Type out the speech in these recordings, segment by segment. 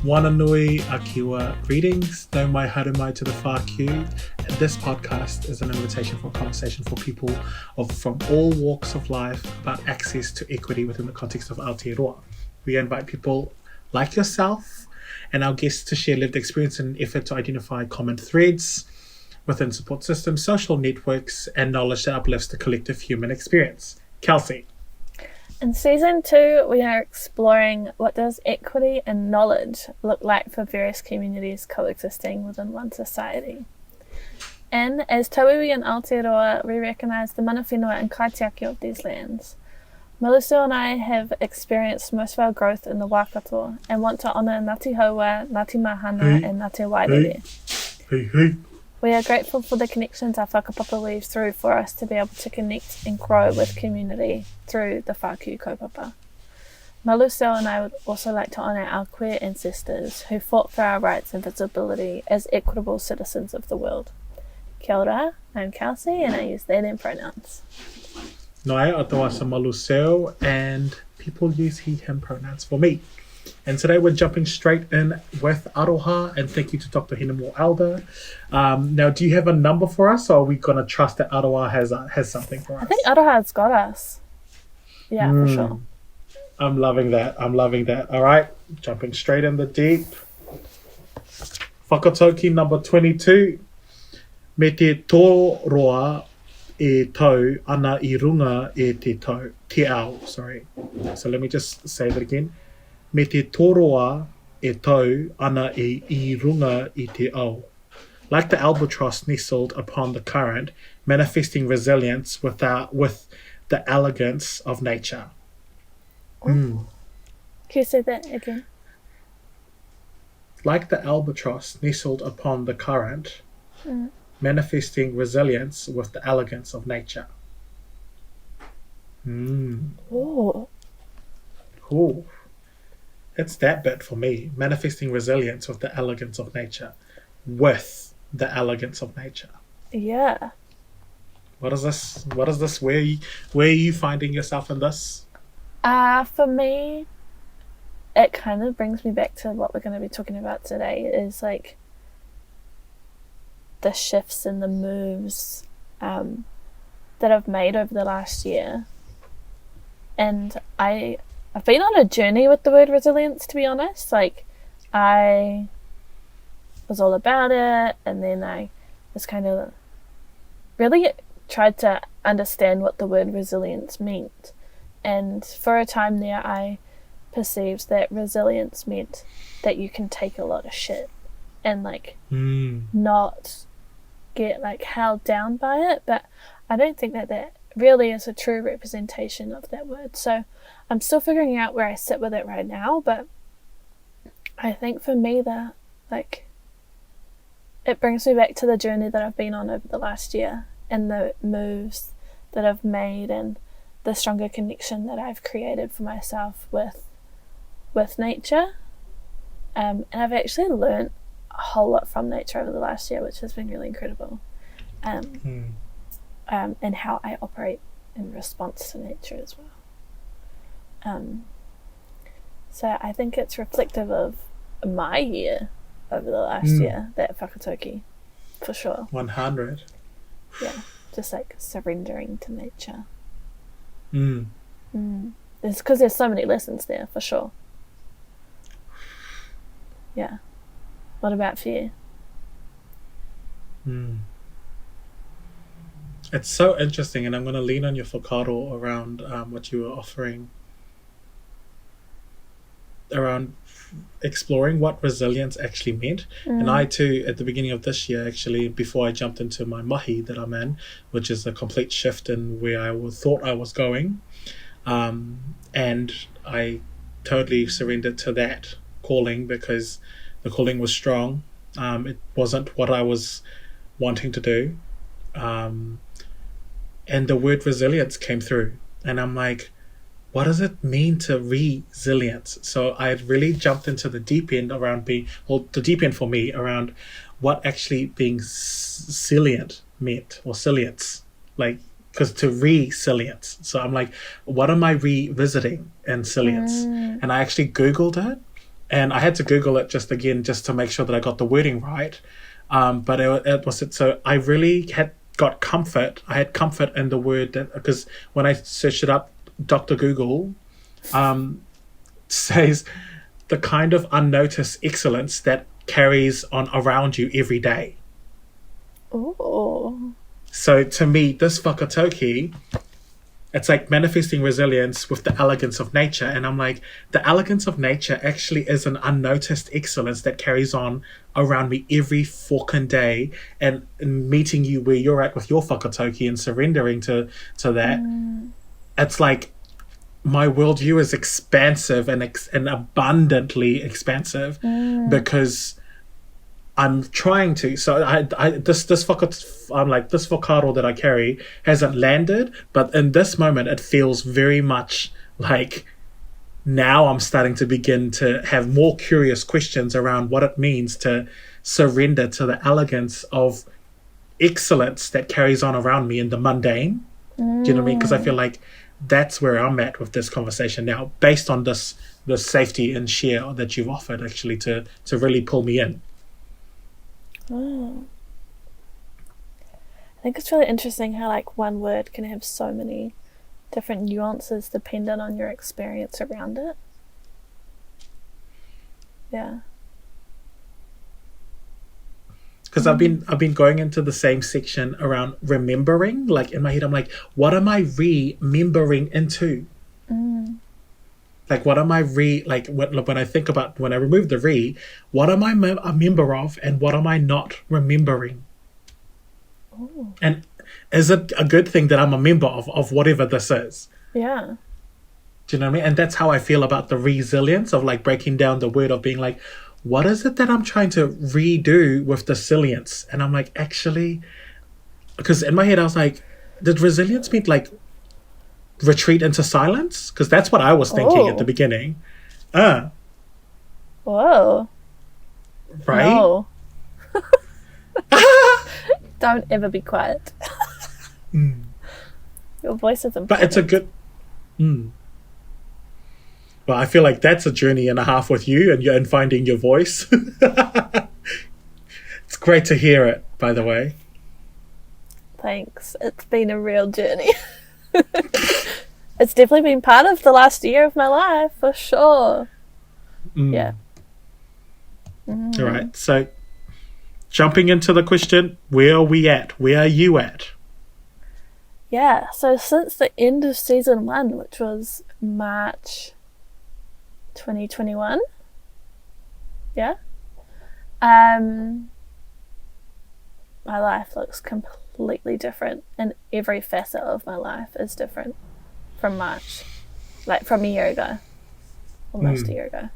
Wananui Akiwa. Greetings, Nau Mai, Haere Mai to the far Q. This podcast is an invitation for conversation for people from all walks of life about access to equity within the context of Aotearoa. We invite people like yourself and our guests to share lived experience in an effort to identify common threads within support systems, social networks, and knowledge that uplifts the collective human experience. Kelsy. In season 2, we are exploring what does equity and knowledge look like for various communities coexisting within one society. And as tauiwi in Aotearoa, we recognise the mana whenua and kaitiaki of these lands. Maluseu and I have experienced most of our growth in the Waikato and want to honour Ngāti Haua, Ngāti Mahana and Ngāti Wairere. We are grateful for the connections our whakapapa weaves through for us to be able to connect and grow with community through the whāku kaupapa. Maluseu and I would also like to honour our queer ancestors who fought for our rights and visibility as equitable citizens of the world. Kia ora, I'm Kelsy and I use they them pronouns. Noi atawasa Maluseu, and people use he him pronouns for me. And today we're jumping straight in with Aroha, and thank you to Dr Hinemoa Elder. Now, do you have a number for us, or are we going to trust that Aroha has something for us? I think Aroha's got us. Yeah, for sure. I'm loving that. All right, jumping straight in the deep. Whakatauki number 22. Me te tōroa e tau ana I runga e te ao. Sorry. So let me just say that again. Me te tōroa e tau ana I runga I te ao. Like the albatross nestled upon the current, manifesting resilience with the elegance of nature. Can you say that again? Like the albatross nestled upon the current, manifesting resilience with the elegance of nature. Oh. Cool. It's that bit for me. Manifesting resilience with the elegance of nature. With the elegance of nature. Yeah. What is this? Where are you finding yourself in this? For me, it kind of brings me back to what we're going to be talking about today, is like the shifts and the moves that I've made over the last year. And I've been on a journey with the word resilience, to be honest. Like, I was all about it, and then I was kind of really tried to understand what the word resilience meant. And for a time there, I perceived that resilience meant that you can take a lot of shit and like not get like held down by it. But I don't think that really is a true representation of that word. So I'm still figuring out where I sit with it right now, but I think for me that like it brings me back to the journey that I've been on over the last year and the moves that I've made and the stronger connection that I've created for myself with nature. And I've actually learned a whole lot from nature over the last year, which has been really incredible. And how I operate in response to nature as well. So I think it's reflective of my year over the last year, that whakatauki, for sure. 100. Yeah, just like surrendering to nature. It's because there's so many lessons there, for sure. Yeah. What about for you? It's so interesting, and I'm going to lean on your whakaaro around what you were offering around exploring what resilience actually meant. And I too, at the beginning of this year, actually, before I jumped into my mahi that I'm in, which is a complete shift in where I thought I was going, and I totally surrendered to that calling because the calling was strong. It wasn't what I was wanting to do. And the word resilience came through, and I'm like, what does it mean to re-silience? So I really jumped into the deep end around the deep end for me around what actually being salient meant, or silience, like, because to re-silience. So I'm like, what am I revisiting in silience? And I actually Googled it, and I had to Google it just again just to make sure that I got the wording right. But it was it. So I really had got comfort. I had comfort in the word that, because when I searched it up, Dr. Google says the kind of unnoticed excellence that carries on around you every day. Ooh. So to me, this whakatauki, it's like manifesting resilience with the elegance of nature. And I'm like, the elegance of nature actually is an unnoticed excellence that carries on around me every fucking day. And meeting you where you're at with your whakatauki and surrendering to that, it's like my worldview is expansive and abundantly expansive because I'm trying to. So this I'm like, this whakaaro that I carry hasn't landed, but in this moment it feels very much like now I'm starting to begin to have more curious questions around what it means to surrender to the elegance of excellence that carries on around me in the mundane. Do you know what I mean? Because I feel like that's where I'm at with this conversation now, based on the safety and share that you've offered, actually, to really pull me in. I think it's really interesting how like one word can have so many different nuances dependent on your experience around it. Yeah. Because I've been going into the same section around remembering. Like in my head, I'm like, what am I remembering into? Like, what am I when I think about, when I remove the what am I a member of and what am I not remembering? Ooh. And is it a good thing that I'm a member of whatever this is? Yeah. Do you know what I mean? And that's how I feel about the resilience of like breaking down the word of being like, what is it that I'm trying to redo with the silience? And I'm like, actually, because in my head I was like, did resilience mean like retreat into silence? Because that's what I was thinking at the beginning. Whoa. Right? No. Don't ever be quiet. Your voice is important. But it's a good... Well, I feel like that's a journey and a half with you and finding your voice. It's great to hear it, by the way. Thanks. It's been a real journey. It's definitely been part of the last year of my life, for sure. Yeah. All right. So, jumping into the question, where are we at? Where are you at? Yeah. So since the end of season 1, which was March 2021, yeah, my life looks completely different, and every facet of my life is different from March, like from a year ago, almost a year ago.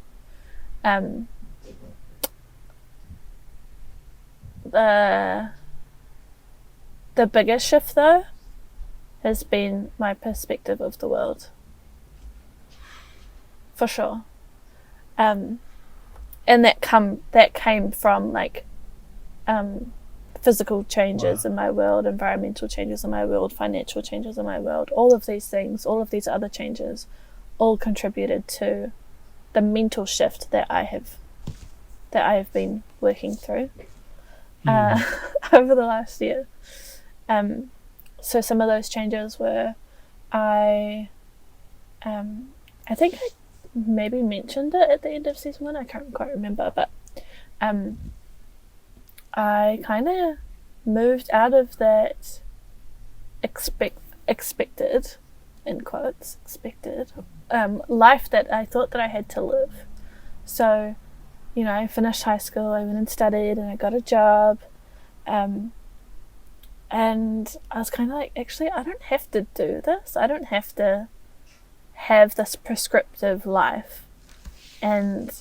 The biggest shift though has been my perspective of the world, for sure. And that came from like physical changes in my world, environmental changes in my world, financial changes in my world. All of these things, all of these other changes, all contributed to the mental shift that I have been working through over the last year. So some of those changes were, I think I maybe mentioned it at the end of season 1. I can't quite remember, but I kind of moved out of that expected, in quotes, life that I thought that I had to live. So, you know, I finished high school, I went and studied, and I got a job, and I was kind of like, actually, I don't have to do this. I don't have to have this prescriptive life. And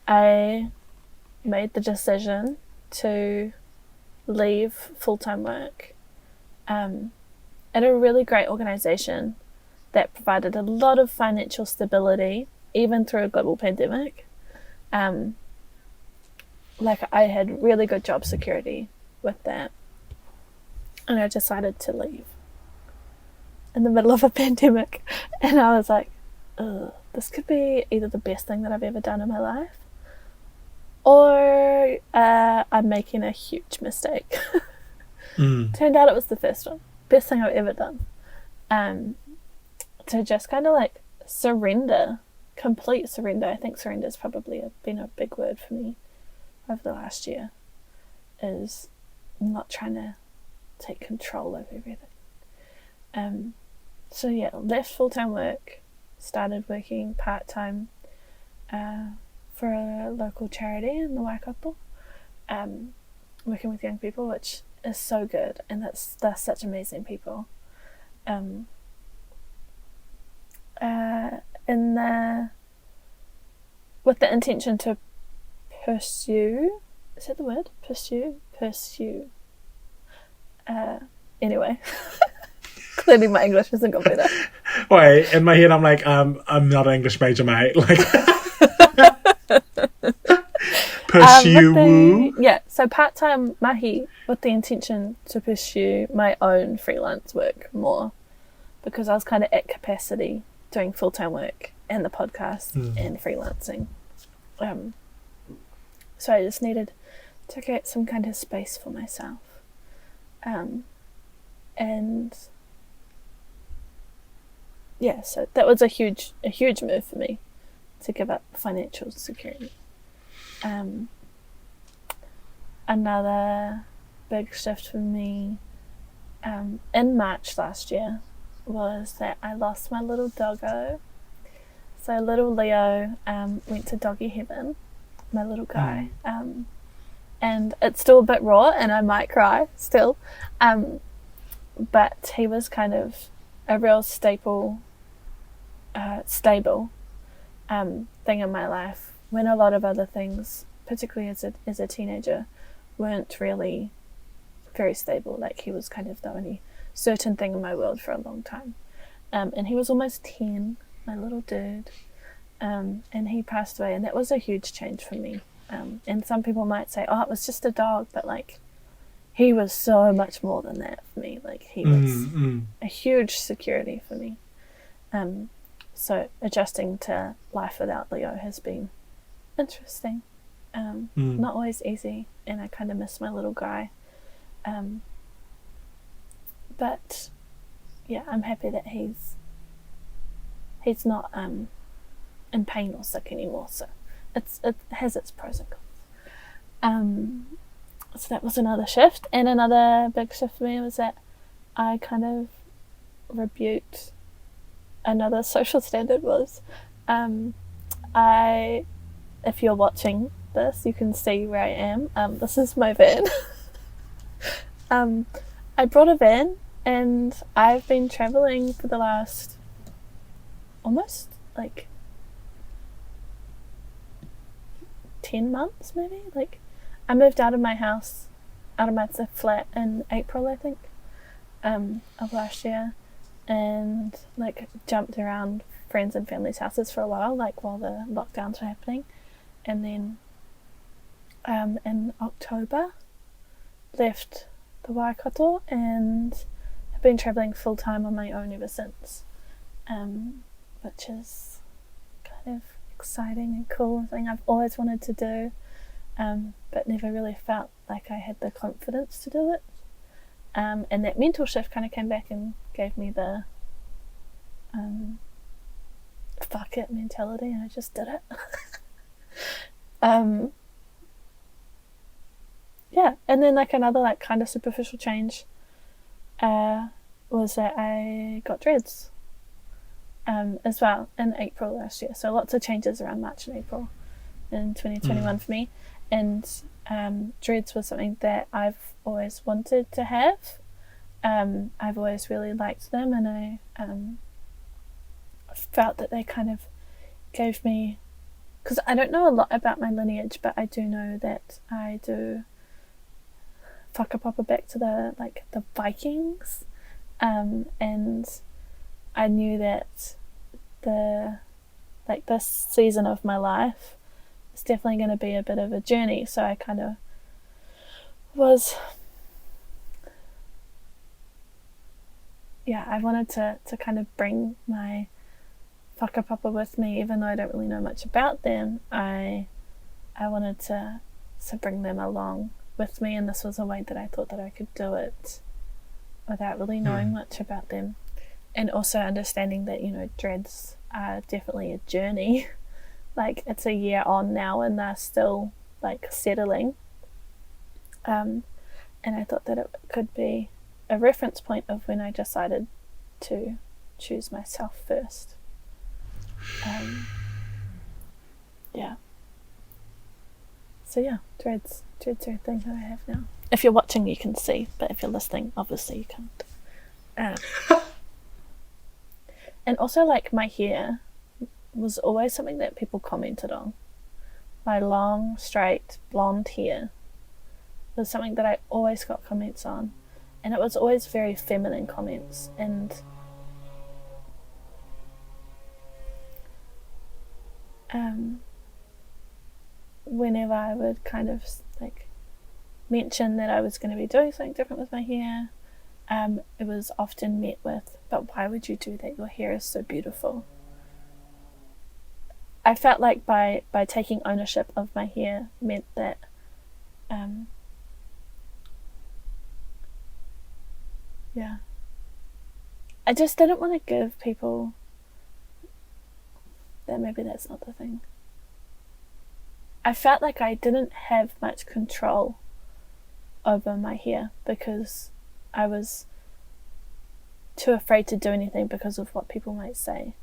I made the decision to leave full-time work at a really great organization that provided a lot of financial stability, even through a global pandemic. Like, I had really good job security with that. And I decided to leave in the middle of a pandemic. And I was like, ugh. this could be either the best thing that I've ever done in my life, or I'm making a huge mistake. Turned out it was the first one. Best thing I've ever done. To just kind of like surrender, complete surrender. I think surrender has probably been a big word for me over the last year, is not trying to take control of everything. So yeah, left full-time work, started working part-time for a local charity in the Waikato, working with young people, which is so good, and they're such amazing people. With the intention to pursue, is that the word? Pursue. Anyway, clearly my English hasn't got better. Wait, in my head I'm like, I'm not an English major, mate. Like, pursue. So part-time mahi with the intention to pursue my own freelance work more, because I was kind of at capacity doing full-time work and the podcast and freelancing. So I just needed to create some kind of space for myself. And yeah, so that was a huge move for me, to give up financial security. Another big shift for me in March last year was that I lost my little doggo. So little Leo went to doggy heaven, my little guy. And it's still a bit raw and I might cry still. But he was kind of a real stable thing in my life, when a lot of other things, particularly as a teenager, weren't really very stable. Like, he was kind of the only certain thing in my world for a long time. And he was almost 10, my little dude. And he passed away, and that was a huge change for me. And some people might say, oh, it was just a dog, but like, he was so much more than that for me. Like, he was a huge security for me. So adjusting to life without Leo has been interesting. Not always easy, and I kind of miss my little guy. But yeah, I'm happy that he's not in pain or sick anymore. So it has its pros and cons. So that was another shift, and another big shift for me was that I kind of rebuked another social standard. Was if you're watching this, you can see where I am. This is my van. I brought a van, and I've been traveling for the last almost like 10 months maybe. Like, I moved out of my house, out of my flat in April, I think, of last year, and like jumped around friends and family's houses for a while, like while the lockdowns were happening, and then in October left the Waikato and have been travelling full time on my own ever since, which is kind of exciting and cool, thing I've always wanted to do, but never really felt like I had the confidence to do it. And that mental shift kind of came back and gave me the fuck it mentality, and I just did it. Yeah, and then like another like kind of superficial change was that I got dreads as well in April last year. So lots of changes around March and April in 2021 for me. And dreads was something that I've always wanted to have. I've always really liked them, and I felt that they kind of gave me, because I don't know a lot about my lineage, but I do know that I do whakapapa back to the Vikings, and I knew that this season of my life is definitely going to be a bit of a journey. So I kind of was, I wanted to kind of bring my whakapapa with me, even though I don't really know much about them. I wanted to bring them along with me, and this was a way that I thought that I could do it without really knowing much about them, and also understanding that, you know, dreads are definitely a journey. Like, it's a year on now and they're still like settling, and I thought that it could be a reference point of when I decided to choose myself first. Yeah. So yeah, dreads are a thing that I have now. If you're watching, you can see, but if you're listening, obviously you can't. And also, like, my hair was always something that people commented on. My long, straight, blonde hair was something that I always got comments on, and it was always very feminine comments. And whenever I would kind of like mention that I was going to be doing something different with my hair, it was often met with, "But why would you do that? Your hair is so beautiful." I felt like by taking ownership of my hair meant that I just didn't want to give people that. Maybe that's not the thing. I felt like I didn't have much control over my hair because I was too afraid to do anything because of what people might say.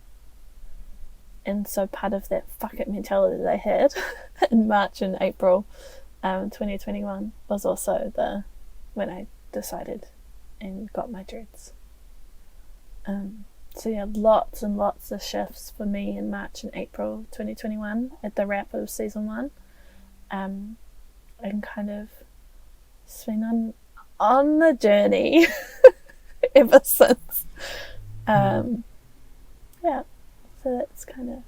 And so part of that fuck it mentality that I had in March and April 2021 was also when I decided and got my dreads. So yeah, lots and lots of shifts for me in March and April 2021 at the wrap of season 1. And kind of it's been on the journey ever since. Yeah, so that's kind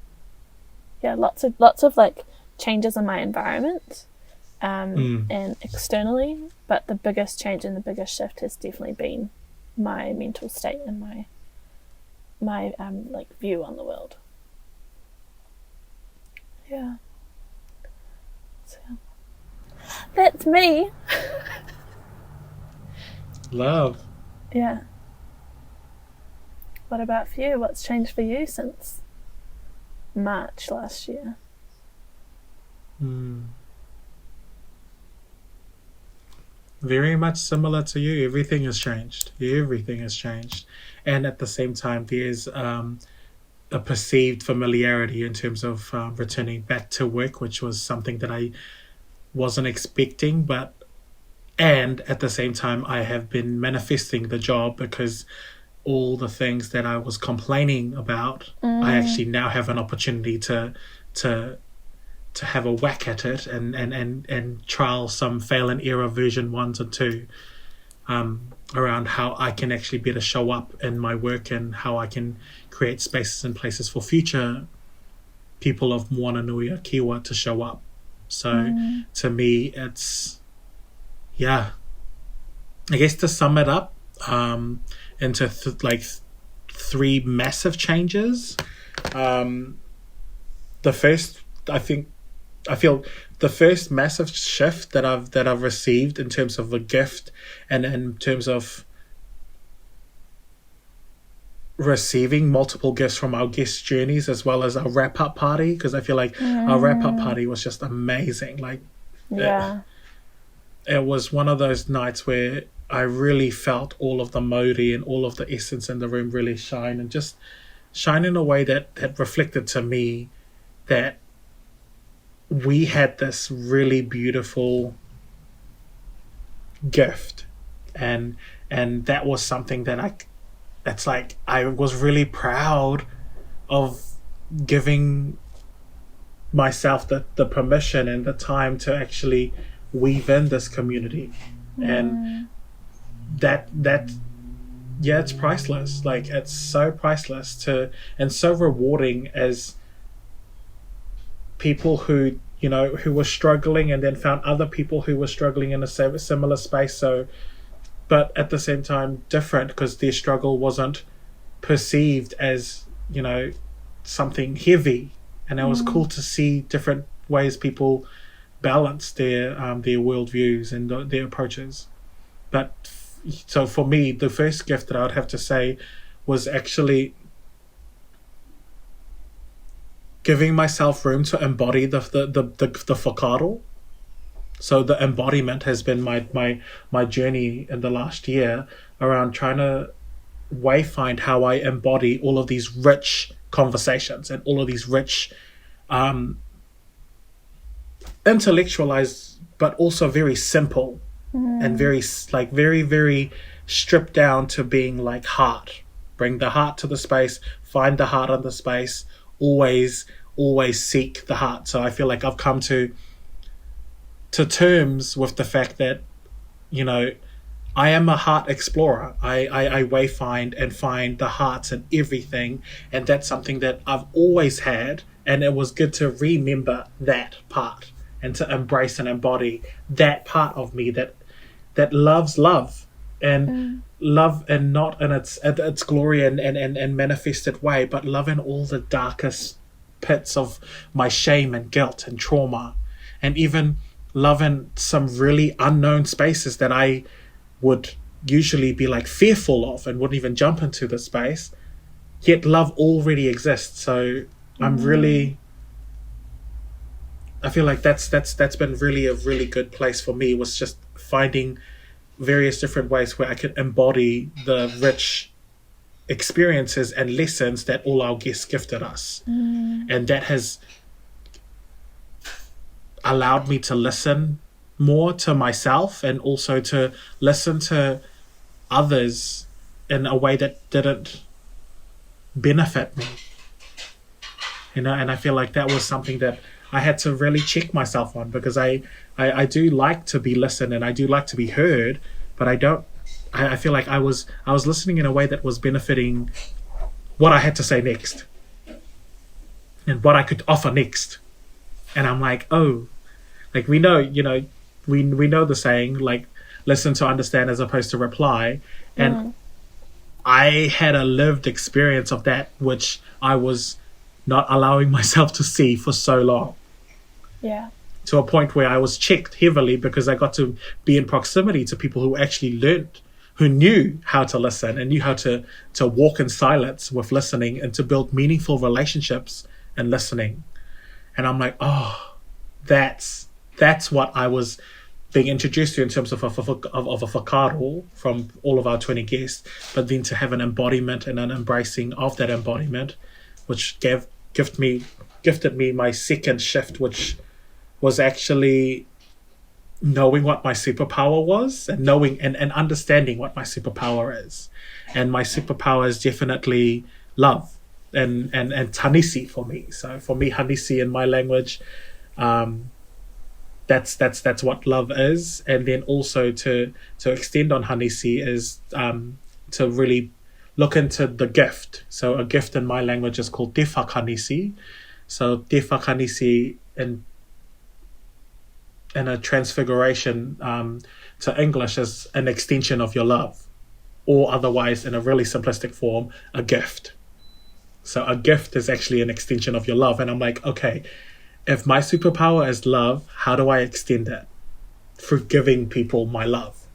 of lots of like changes in my environment and externally, but the biggest change and the biggest shift has definitely been my mental state and my like view on the world. Yeah. So that's me. Love. Yeah. What about for you? What's changed for you since March last year? Very much similar to you. Everything has changed. And at the same time, there's a perceived familiarity in terms of returning back to work, which was something that I wasn't expecting, and at the same time I have been manifesting the job because all the things that I was complaining about, I actually now have an opportunity to have a whack at it and trial some fail and error version 1 and 2 around how I can actually better show up in my work and how I can create spaces and places for future people of Moana Nui a Kiwa to show up. So to me, it's, I guess to sum it up into three massive changes. The first, I feel the first massive shift that I've received in terms of a gift and in terms of receiving multiple gifts from our guest journeys as well as our wrap-up party, because I feel like our wrap-up party was just amazing. Like, it was one of those nights where I really felt all of the mauri and all of the essence in the room really shine, and just shine in a way that reflected to me that we had this really beautiful gift, and that was something that I was really proud of giving myself the permission and the time to actually weave in this community. And that it's priceless. Like, it's so priceless and so rewarding as people who were struggling and then found other people who were struggling in a similar space, but at the same time different, because their struggle wasn't perceived as something heavy, and it was cool to see different ways people balance their worldviews and their approaches. But so for me, the first gift that I would have to say was actually giving myself room to embody the whakaro. So the embodiment has been my journey in the last year around trying to wayfind how I embody all of these rich conversations and all of these rich intellectualized but also very simple and very very stripped down to being like heart. Bring the heart to the space, find the heart on the space, always seek the heart. So I feel like I've come to terms with the fact that, you know, I am a heart explorer. I wayfind and find the hearts in everything, and that's something that I've always had, and it was good to remember that part and to embrace and embody that part of me that loves love and love, and not in its glory and manifested way, but love in all the darkest pits of my shame and guilt and trauma, and even love in some really unknown spaces that I would usually be like fearful of and wouldn't even jump into the space, yet love already exists. So I feel like that's been really a really good place for me, was just finding various different ways where I could embody the rich experiences and lessons that all our guests gifted us. And that has allowed me to listen more to myself and also to listen to others in a way that didn't benefit me, you know. And I feel like that was something that I had to really check myself on, because I do like to be listened and I do like to be heard, but I feel like I was listening in a way that was benefiting what I had to say next and what I could offer next. And I'm like, oh, like we know, you know, we know the saying, like, listen to understand as opposed to reply. And I had a lived experience of that, which I was not allowing myself to see for so long. Yeah. To a point where I was checked heavily, because I got to be in proximity to people who actually learned, who knew how to listen and knew how to walk in silence with listening and to build meaningful relationships and listening. And I'm like, oh, that's what I was being introduced to in terms of a whakaro from all of our 20 guests, but then to have an embodiment and an embracing of that embodiment, which gifted me my second shift, which was actually knowing what my superpower was, and knowing and understanding what my superpower is. And my superpower is definitely love and hanisi for me. So for me, hanisi in my language, that's what love is. And then also to extend on hanisi is to really look into the gift. So a gift in my language is called te whakanisi. So te whakanisi in a transfiguration to English is an extension of your love, or otherwise in a really simplistic form, a gift. So a gift is actually an extension of your love. And I'm like, okay, if my superpower is love, how do I extend it? Through giving people my love.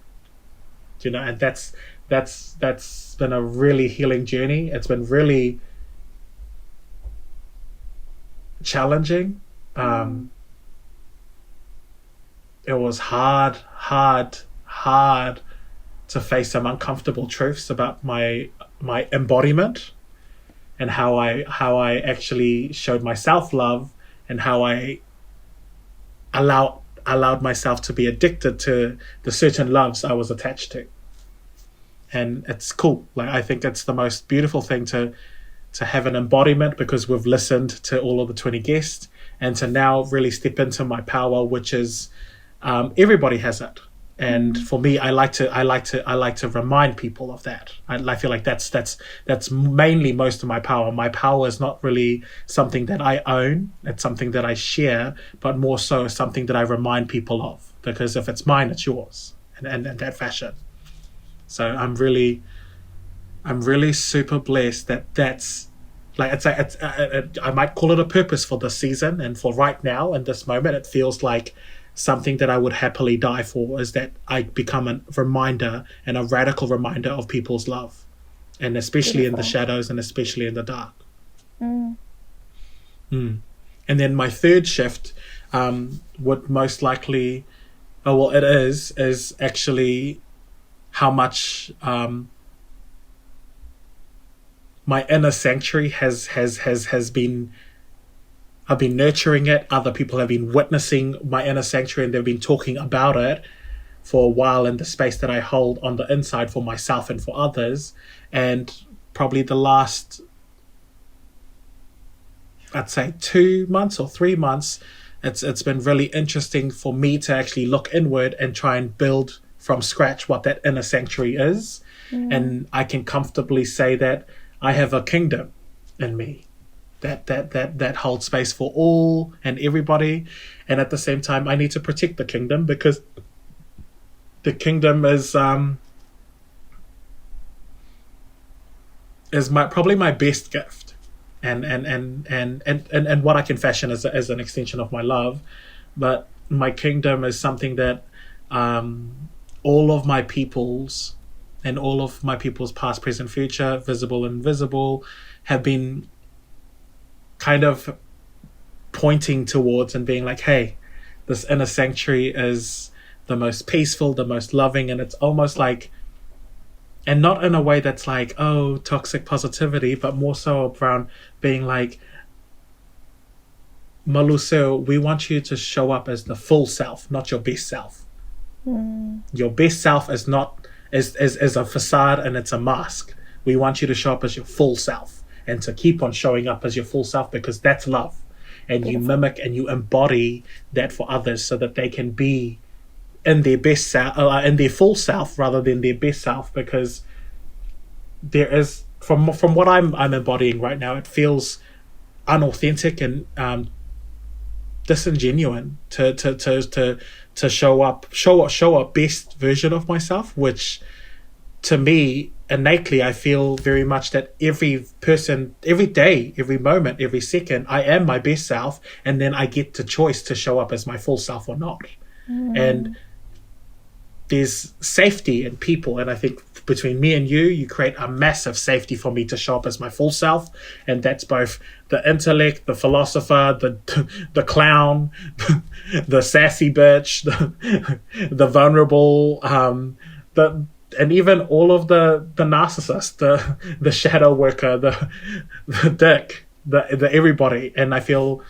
You know, and that's been a really healing journey. It's been really challenging. It was hard to face some uncomfortable truths about my embodiment and how I actually showed myself love, and how I allowed myself to be addicted to the certain loves I was attached to. And it's cool. Like, I think it's the most beautiful thing to have an embodiment, because we've listened to all of the 20 guests, and to now really step into my power, which is everybody has it. And for me, I like to remind people of that. I feel like that's mainly most of my power. My power is not really something that I own. It's something that I share, but more so something that I remind people of, because if it's mine, it's yours, and in that fashion. So I'm really super blessed that that's Like I might call it a purpose for this season and for right now in this moment. It feels like something that I would happily die for, is that I become a reminder and a radical reminder of people's love, and especially in the shadows and especially in the dark. And then my third shift would most likely, it is actually how much my inner sanctuary has been. I've been nurturing it. Other people have been witnessing my inner sanctuary, and they've been talking about it for a while in the space that I hold on the inside for myself and for others. And probably the last, I'd say 2 months or 3 months, it's been really interesting for me to actually look inward and try and build from scratch what that inner sanctuary is. And I can comfortably say that I have a kingdom in me that holds space for all and everybody. And at the same time, I need to protect the kingdom, because the kingdom is probably my best gift, and what I can fashion as an extension of my love. But my kingdom is something that all of my peoples and all of my people's past, present, future, visible and invisible, have been kind of pointing towards and being like, hey, this inner sanctuary is the most peaceful, the most loving. And it's almost like, and not in a way that's like, oh, toxic positivity, but more so around being like, Maluseu, we want you to show up as the full self, not your best self. Your best self is not is a facade, and it's a mask. We want you to show up as your full self, and to keep on showing up as your full self, because that's love. And you mimic and you embody that for others, so that they can be in their best self, in their full self rather than their best self. Because there is, from what I'm embodying right now, it feels unauthentic and disingenuous to show a best version of myself, which to me innately I feel very much that every person, every day, every moment, every second, I am my best self, and then I get the choice to show up as my full self or not. And there's safety in people, and I think between me and you create a massive safety for me to show up as my full self. And that's both the intellect, the philosopher, the clown, the sassy bitch, the vulnerable, and even all of the narcissist, the shadow worker, the dick, the everybody. And I feel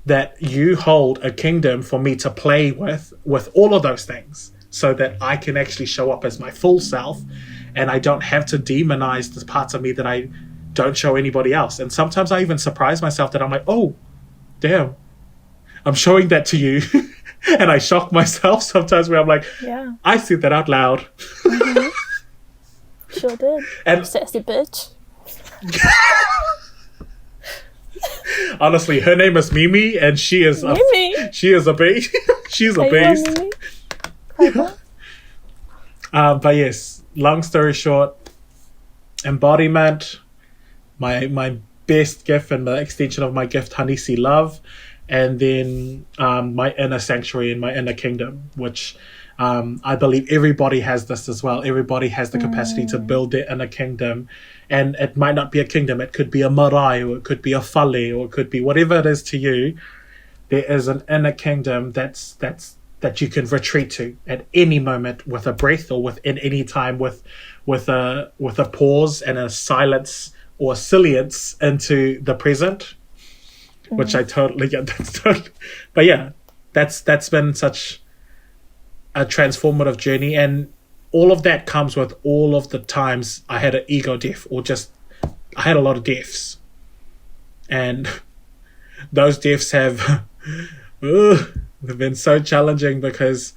that you hold a kingdom for me to play with all of those things, so that I can actually show up as my full self, and I don't have to demonize the parts of me that I don't show anybody else. And sometimes I even surprise myself that I'm like, oh, damn, I'm showing that to you. And I shock myself sometimes, where I'm like, Yeah. I said that out loud. Sure did. And Sassy bitch. honestly, her name is Mimi, and she is Mimi. she is a beast. She's a Hey, beast. Mimi. Clever. But yes, long story short, embodiment, my best gift and the extension of my gift, Hanisi, love, and then my inner sanctuary and my inner kingdom, which I believe everybody has this as well. Everybody has the capacity to build their inner kingdom, and it might not be a kingdom. It could be a marae, or it could be a fale, or it could be whatever it is to you. There is an inner kingdom that you can retreat to at any moment, with a breath, or within any time, with a pause and a silence or silience into the present, which I totally get. But yeah, that's been such a transformative journey, and all of that comes with all of the times I had an ego death, or just I had a lot of deaths, and those deaths have they've been so challenging, because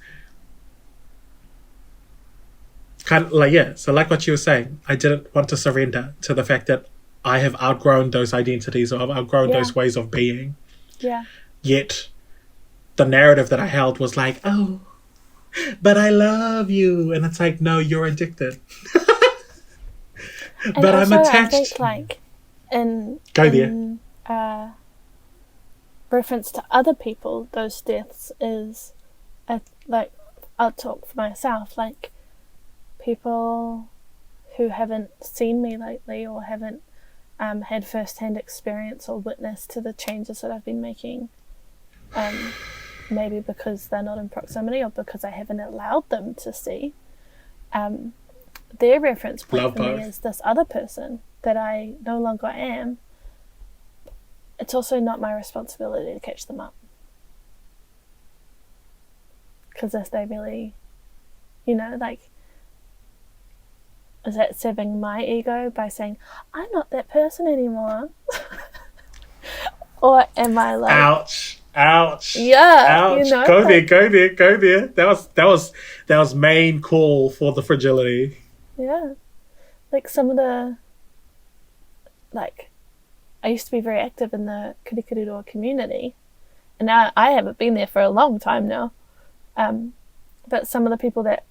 kind of like, so like what you were saying, I didn't want to surrender to the fact that I have outgrown those identities, or I've outgrown those ways of being. Yeah. Yet the narrative that I held was like, oh, but I love you. And it's like, no, you're addicted. And But also, I'm attached. I think, like, Go there. in reference to other people, those deaths is, like, I'll talk for myself, like, people who haven't seen me lately or haven't had first-hand experience or witness to the changes that I've been making, maybe because they're not in proximity or because I haven't allowed them to see, their reference point for me is this other person that I no longer am. It's also not my responsibility to catch them up. Because if they really, like, is that serving my ego by saying, I'm not that person anymore? Or am I like... Ouch. Yeah. Ouch. Go there. That was main call for the fragility. Yeah. Like some of the... Like, I used to be very active in the Kirikorero community. And now I haven't been there for a long time now. But some of the people that,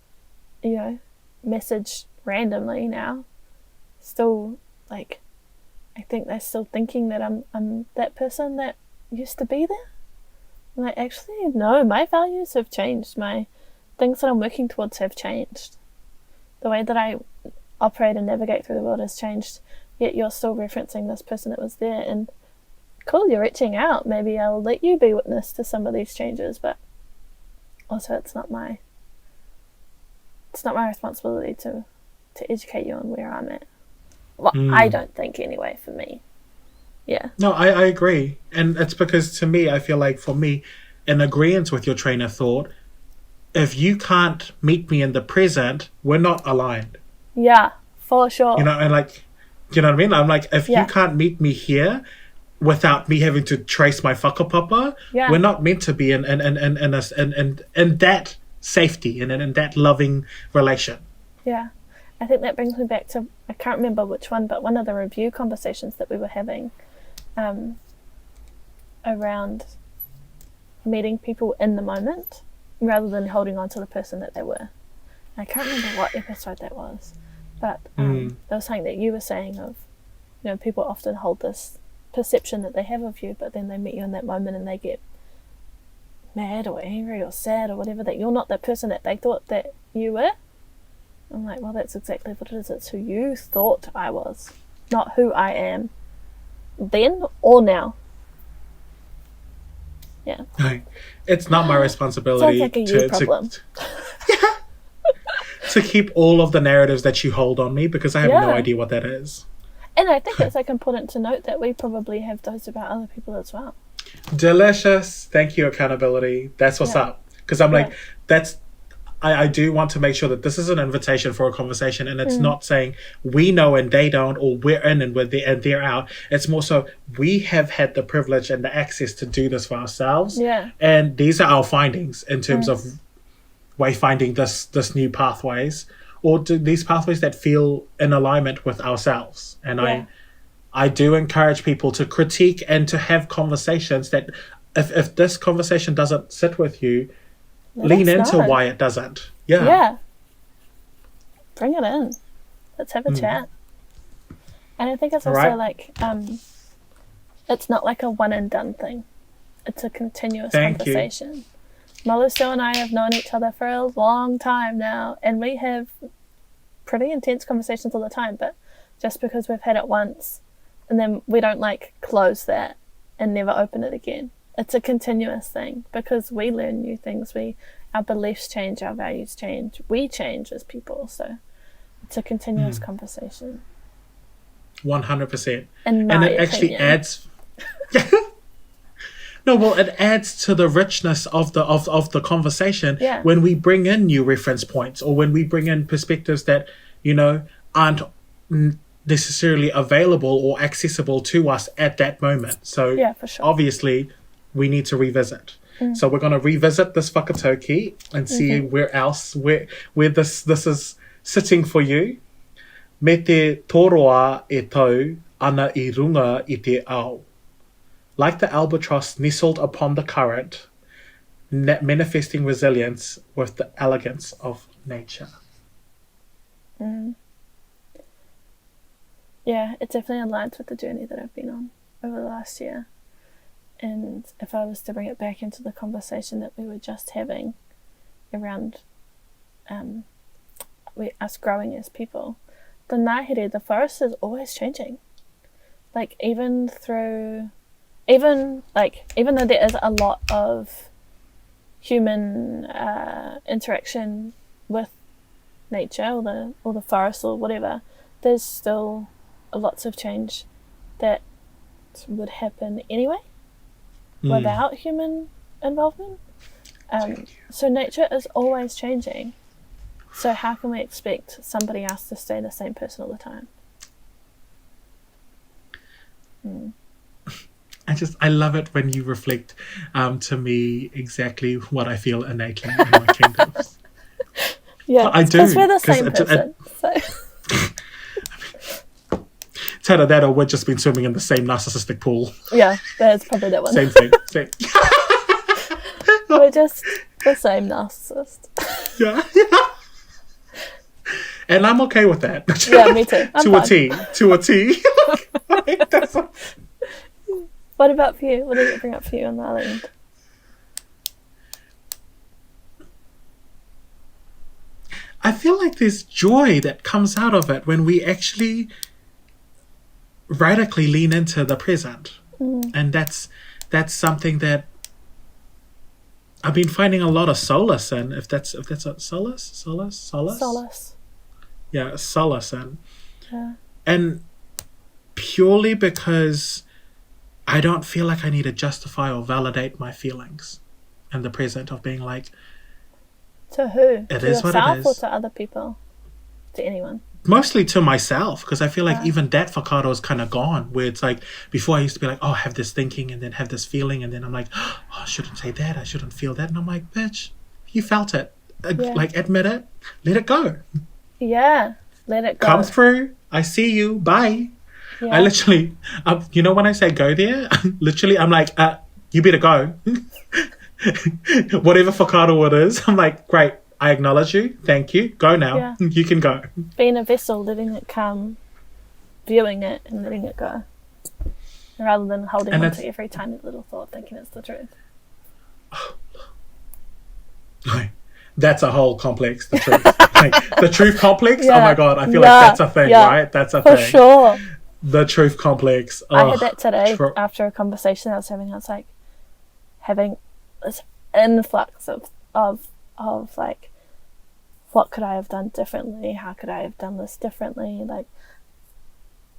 message randomly now, still, like, I think they're still thinking that I'm that person that used to be there. I'm like, actually, no, my values have changed. My things that I'm working towards have changed. The way that I operate and navigate through the world has changed, yet you're still referencing this person that was there. And cool, you're reaching out. Maybe I'll let you be witness to some of these changes, but also it's not my responsibility to educate you on where I'm at. Well, I don't think anyway, for me. Yeah. No, I agree. And it's because, to me, I feel like, for me, in agreement with your train of thought, if you can't meet me in the present, we're not aligned. Yeah, for sure. And like, you know what I mean? I'm like, if you can't meet me here without me having to trace my whakapapa, we're not meant to be in that safety and in that loving relation. Yeah. I think that brings me back to, I can't remember which one, but one of the review conversations that we were having around meeting people in the moment rather than holding on to the person that they were. And I can't remember what episode that was, but there was something that you were saying of, people often hold this perception that they have of you, but then they meet you in that moment and they get mad or angry or sad or whatever, that you're not that person that they thought that you were. I'm like, well, that's exactly what it is. It's who you thought I was, not who I am then or now. Yeah. It's not my responsibility like a you problem. To keep all of the narratives that you hold on me, because I have no idea what that is. And I think it's like important to note that we probably have those about other people as well. Delicious. Thank you, accountability. That's what's up. Because I'm like, I do want to make sure that this is an invitation for a conversation, and it's not saying we know and they don't, or we're in and we're there and they're out. It's more so we have had the privilege and the access to do this for ourselves. Yeah. And these are our findings in terms of wayfinding this new pathways, or these pathways that feel in alignment with ourselves. And I do encourage people to critique and to have conversations that if this conversation doesn't sit with you, lean into why it doesn't. Yeah. Bring it in. Let's have a chat. And I think it's also like, it's not like a one and done thing. It's a continuous conversation. Maluseu and I have known each other for a long time now, and we have pretty intense conversations all the time, but just because we've had it once and then we don't like close that and never open it again. It's a continuous thing because we learn new things. Our beliefs change, our values change, we change as people. So it's a continuous conversation. 100%. And it actually adds. No, well, it adds to the richness of the conversation when we bring in new reference points, or when we bring in perspectives that aren't necessarily available or accessible to us at that moment. So for sure. Obviously, we need to revisit. So we're going to revisit this whakatauki and see where this is sitting for you. Me te toroa e tau ana I runga I te ao. Like the albatross nestled upon the current, manifesting resilience with the elegance of nature. Yeah, it definitely aligns with the journey that I've been on over the last year. And if I was to bring it back into the conversation that we were just having around us growing as people, the ngahere, the forest is always changing. Like even though there is a lot of human interaction with nature or the forest or whatever, there's still lots of change that would happen anyway without human involvement. So nature is always changing. So how can we expect somebody else to stay the same person all the time? I love it when you reflect to me exactly what I feel innately in my kingdoms. Yeah, I do. Because we're the same person. It's either that or we've just been swimming in the same narcissistic pool. Yeah, that's probably that one. Same thing. We're just the same narcissist. Yeah. And I'm okay with that. Yeah, me too. I'm fine. To a T. What about for you? What did it bring up for you on the other end? I feel like there's joy that comes out of it when we actually radically lean into the present. And that's something that I've been finding a lot of solace in, if that's a solace. Yeah, solace in. Yeah. And purely because I don't feel like I need to justify or validate my feelings in the present of being like, to who? It to is what it yourself is. Or to other people? To anyone? Mostly to myself, because I feel like even that whakaro is kind of gone, where it's like, before I used to be like, oh, I have this thinking and then have this feeling, and then I'm like, oh, I shouldn't say that, I shouldn't feel that, and I'm like, bitch, you felt it. Like, admit it, let it go. Yeah, let it go. Come through, I see you, bye. Yeah. I literally, you know when I say go there, literally I'm like, you better go. Whatever whakaro it is, I'm like, great, I acknowledge you, thank you, go now. Yeah. You can go. Being a vessel, letting it come, viewing it and letting it go, rather than holding on to every tiny little thought thinking it's the truth. That's a whole complex, the truth. Like, the truth complex, oh my god, I feel like that's a thing, right? That's a for thing. For sure. The truth complex. I had that today after a conversation I was having. I was like having this influx of like, what could I have done differently? How could I have done this differently? Like,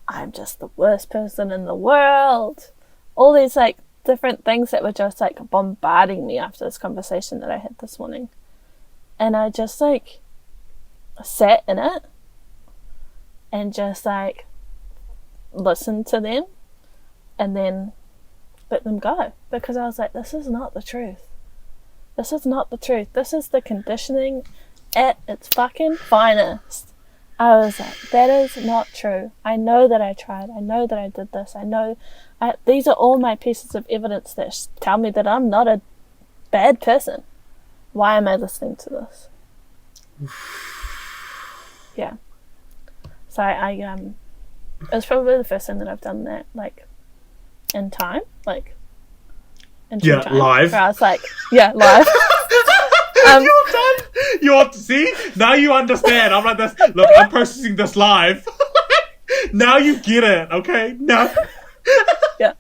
I'm just the worst person in the world. All these like different things that were just like bombarding me after this conversation that I had this morning. And I just like sat in it and just like listened to them and then let them go, because I was like, this is not the truth. This is not the truth. This is the conditioning at its fucking finest. I was like, that is not true. I know that I tried. I know that I did this. I know these are all my pieces of evidence that tell me that I'm not a bad person. Why am I listening to this? Yeah. So I it was probably the first time that I've done that, like, in time, like, in true time. Live. Where I was like, live. You're done. See, now you understand. I'm like this. Look, I'm processing this live. Now you get it, okay? Now. Yeah.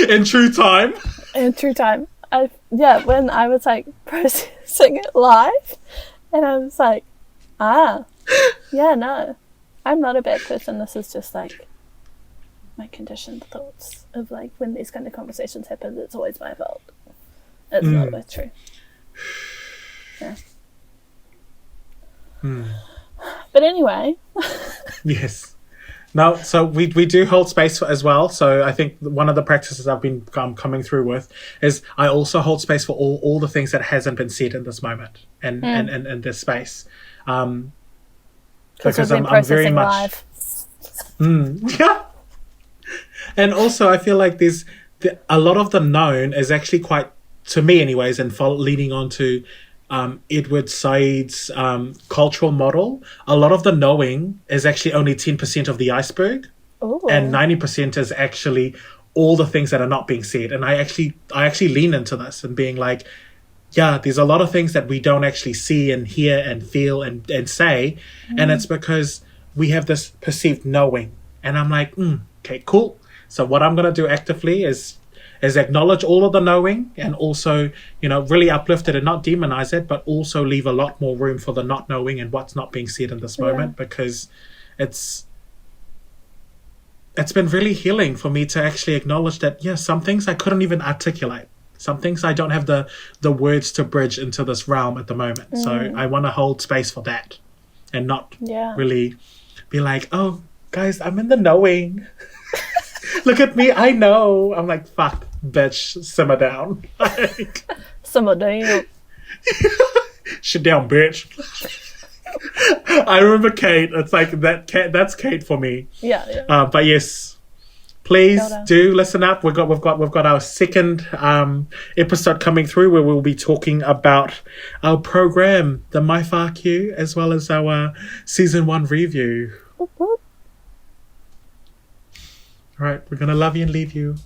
In true time. In true time. When I was like processing it live, and I was like, no, I'm not a bad person. This is just like my conditioned thoughts of like, when these kind of conversations happen, it's always my fault. It's not always true. Yeah. But anyway. Yes. Now, so we do hold space as well. So I think one of the practices I've been coming through with is I also hold space for all the things that hasn't been said in this moment and in this space. Because I'm very much live. Yeah. And also I feel like a lot of the known is actually quite, to me anyways, and leading on to Edward Said's cultural model, a lot of the knowing is actually only 10% of the iceberg. Ooh. And 90% is actually all the things that are not being said. And I actually lean into this and being like, yeah, there's a lot of things that we don't actually see and hear and feel and say. And it's because we have this perceived knowing. And I'm like, okay, cool. So what I'm going to do actively is acknowledge all of the knowing and also, really uplift it and not demonize it, but also leave a lot more room for the not knowing and what's not being said in this moment, because it's been really healing for me to actually acknowledge that, some things I couldn't even articulate. Some things I don't have the words to bridge into this realm at the moment. So I want to hold space for that and not really be like, oh, guys, I'm in the knowing. Look at me, I know. I'm like, fuck, bitch, simmer down. Simmer down. Shit down, bitch. I remember Kate. It's like that's Kate for me. Yeah. But yes, please do listen up. We've got our second episode coming through where we'll be talking about our program, the Mai Whākau, as well as our season 1 review. Whoop, whoop. All right, we're gonna love you and leave you.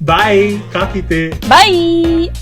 Bye. Ka kite. Bye.